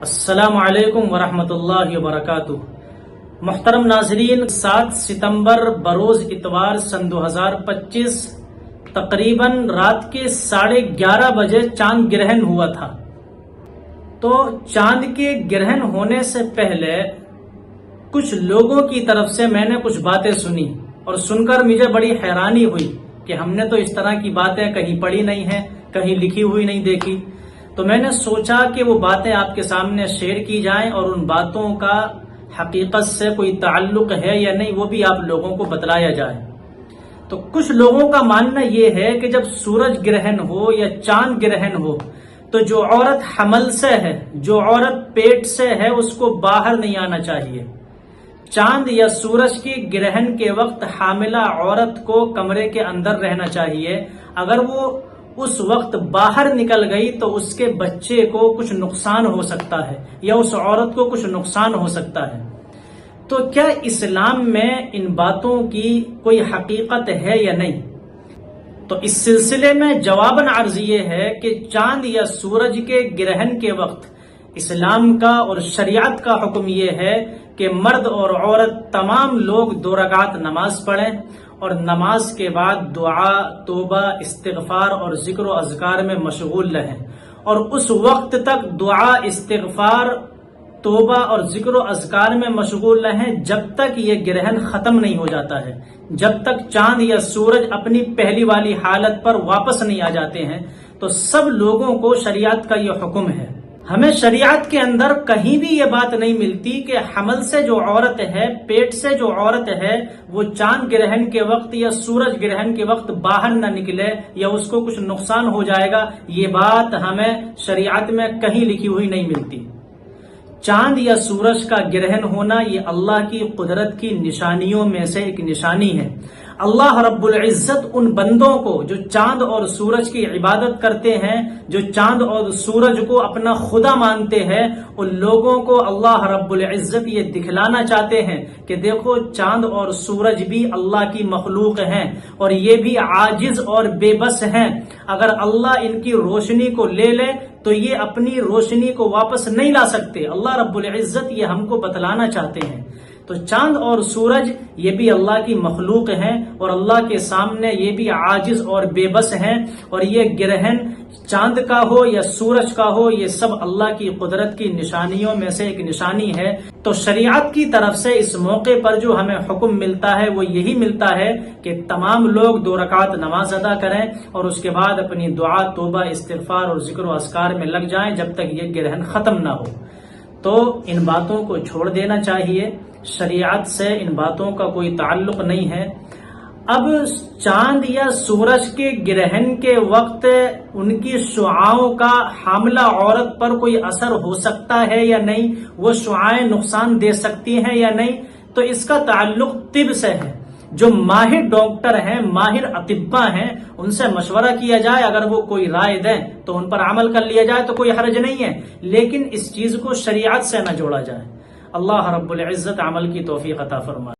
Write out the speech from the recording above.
السلام علیکم ورحمۃ اللہ وبرکاتہ۔ محترم ناظرین، 7 ستمبر بروز اتوار سن 2025 تقریباً رات کے 11:30 بجے چاند گرہن ہوا تھا۔ تو چاند کے گرہن ہونے سے پہلے کچھ لوگوں کی طرف سے میں نے کچھ باتیں سنی اور سن کر مجھے بڑی حیرانی ہوئی کہ ہم نے تو اس طرح کی باتیں کہیں پڑھی نہیں ہیں، کہیں لکھی ہوئی نہیں دیکھی۔ تو میں نے سوچا کہ وہ باتیں آپ کے سامنے شیئر کی جائیں اور ان باتوں کا حقیقت سے کوئی تعلق ہے یا نہیں وہ بھی آپ لوگوں کو بتلایا جائے۔ تو کچھ لوگوں کا ماننا یہ ہے کہ جب سورج گرہن ہو یا چاند گرہن ہو تو جو عورت حمل سے ہے، جو عورت پیٹ سے ہے، اس کو باہر نہیں آنا چاہیے۔ چاند یا سورج کی گرہن کے وقت حاملہ عورت کو کمرے کے اندر رہنا چاہیے۔ اگر وہ اس وقت باہر نکل گئی تو اس کے بچے کو کچھ نقصان ہو سکتا ہے یا اس عورت کو کچھ نقصان ہو سکتا ہے۔ تو کیا اسلام میں ان باتوں کی کوئی حقیقت ہے یا نہیں؟ تو اس سلسلے میں جواباً عرض یہ ہے کہ چاند یا سورج کے گرہن کے وقت اسلام کا اور شریعت کا حکم یہ ہے کہ مرد اور عورت تمام لوگ 2 رکعت نماز پڑھیں اور نماز کے بعد دعا، توبہ، استغفار اور ذکر و اذکار میں مشغول رہیں، اور اس وقت تک دعا، استغفار، توبہ اور ذکر و اذکار میں مشغول رہیں جب تک یہ گرہن ختم نہیں ہو جاتا ہے، جب تک چاند یا سورج اپنی پہلی والی حالت پر واپس نہیں آ جاتے ہیں۔ تو سب لوگوں کو شریعت کا یہ حکم ہے۔ ہمیں شریعت کے اندر کہیں بھی یہ بات نہیں ملتی کہ حمل سے جو عورت ہے، پیٹ سے جو عورت ہے، وہ چاند گرہن کے وقت یا سورج گرہن کے وقت باہر نہ نکلے یا اس کو کچھ نقصان ہو جائے گا۔ یہ بات ہمیں شریعت میں کہیں لکھی ہوئی نہیں ملتی۔ چاند یا سورج کا گرہن ہونا یہ اللہ کی قدرت کی نشانیوں میں سے ایک نشانی ہے۔ اللہ رب العزت ان بندوں کو جو چاند اور سورج کی عبادت کرتے ہیں، جو چاند اور سورج کو اپنا خدا مانتے ہیں، ان لوگوں کو اللہ رب العزت یہ دکھلانا چاہتے ہیں کہ دیکھو چاند اور سورج بھی اللہ کی مخلوق ہیں اور یہ بھی عاجز اور بے بس ہیں۔ اگر اللہ ان کی روشنی کو لے لے تو یہ اپنی روشنی کو واپس نہیں لا سکتے۔ اللہ رب العزت یہ ہم کو بتلانا چاہتے ہیں۔ تو چاند اور سورج یہ بھی اللہ کی مخلوق ہیں اور اللہ کے سامنے یہ بھی عاجز اور بے بس ہیں، اور یہ گرہن چاند کا ہو یا سورج کا ہو، یہ سب اللہ کی قدرت کی نشانیوں میں سے ایک نشانی ہے۔ تو شریعت کی طرف سے اس موقع پر جو ہمیں حکم ملتا ہے وہ یہی ملتا ہے کہ تمام لوگ 2 رکعت نماز ادا کریں اور اس کے بعد اپنی دعا، توبہ، استغفار اور ذکر و اذکار میں لگ جائیں جب تک یہ گرہن ختم نہ ہو۔ تو ان باتوں کو چھوڑ دینا چاہیے، شریعت سے ان باتوں کا کوئی تعلق نہیں ہے۔ اب چاند یا سورج کے گرہن کے وقت ان کی شعاعوں کا حاملہ عورت پر کوئی اثر ہو سکتا ہے یا نہیں، وہ شعاعیں نقصان دے سکتی ہیں یا نہیں، تو اس کا تعلق طب سے ہے۔ جو ماہر ڈاکٹر ہیں، ماہر اطباء ہیں، ان سے مشورہ کیا جائے، اگر وہ کوئی رائے دیں تو ان پر عمل کر لیا جائے تو کوئی حرج نہیں ہے، لیکن اس چیز کو شریعت سے نہ جوڑا جائے۔ اللہ رب العزت عمل کی توفیق عطا فرمائے۔